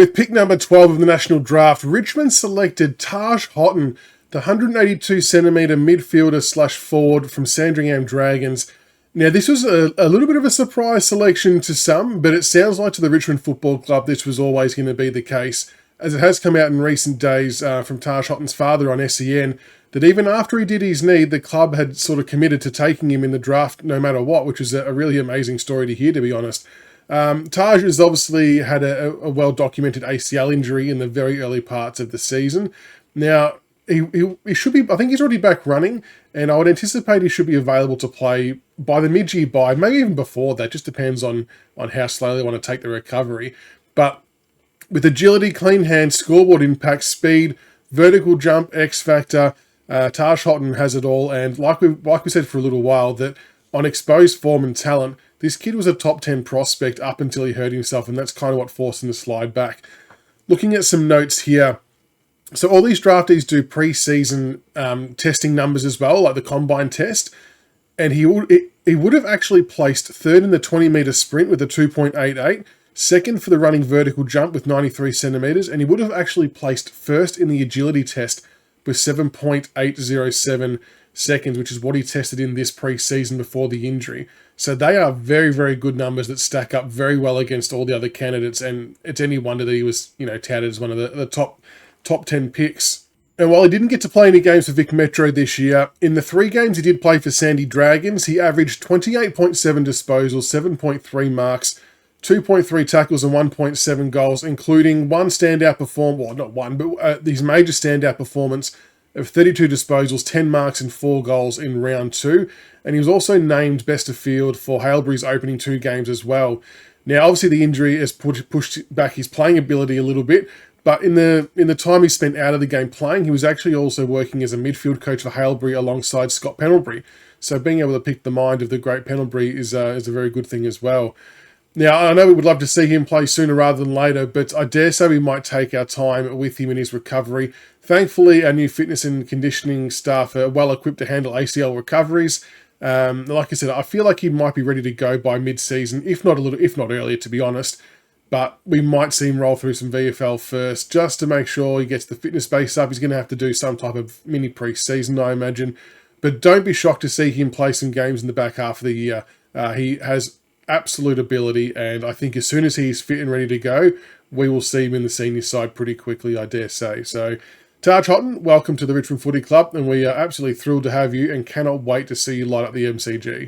With pick number 12 of the national draft, Richmond selected Taj Hotton, the 182cm midfielder slash forward from Sandringham Dragons. Now, this was a little bit of a surprise selection to some, but it sounds like to the Richmond Football Club this was always going to be the case, as it has come out in recent days from Taj Hotton's father on SEN, that even after he did his knee, the club had sort of committed to taking him in the draft no matter what, which is a really amazing story to hear, to be honest. Taj has obviously had a well-documented ACL injury in the very early parts of the season. Now, he should be, I think he's already back running, and I would anticipate he should be available to play by the mid-year bye, maybe even before that, just depends on how slowly they want to take the recovery. But with agility, clean hands, scoreboard impact, speed, vertical jump, X factor, Taj Hotton has it all, and like we said for a little while, that on exposed form and talent, this kid was a top 10 prospect up until he hurt himself, and that's kind of what forced him to slide back. Looking at some notes here, so all these draftees do pre-season testing numbers as well, like the combine test, and he would have actually placed third in the 20-metre sprint with a 2.88, second for the running vertical jump with 93 centimetres, and he would have actually placed first in the agility test with 7.807 seconds, which is what he tested in this pre-season before the injury. So they are very, very good numbers that stack up very well against all the other candidates, and it's any wonder that he was, touted as one of the top 10 picks. And while he didn't get to play any games for Vic Metro this year, in the 3 games he did play for Sandy Dragons, he averaged 28.7 disposals, 7.3 marks, 2.3 tackles and 1.7 goals, including one standout performance, well, not one, but his major standout performance of 32 disposals, 10 marks and 4 goals in round 2. And he was also named best of field for Hailebury's opening 2 games as well. Now, obviously the injury has pushed back his playing ability a little bit, but in the time he spent out of the game playing, he was actually also working as a midfield coach for Hailebury alongside Scott Pendlebury. So being able to pick the mind of the great Pendlebury is a very good thing as well. Now, I know we would love to see him play sooner rather than later, but I dare say we might take our time with him in his recovery. Thankfully, our new fitness and conditioning staff are well equipped to handle ACL recoveries. Like I said, I feel like he might be ready to go by mid-season, if not earlier, to be honest. But we might see him roll through some VFL first, just to make sure he gets the fitness base up. He's going to have to do some type of mini pre-season, I imagine. But don't be shocked to see him play some games in the back half of the year. He has absolute ability, and I think as soon as he's fit and ready to go, we will see him in the senior side pretty quickly, I dare say. So, Taj Hotton, welcome to the Richmond Footy Club, and we are absolutely thrilled to have you and cannot wait to see you light up the MCG.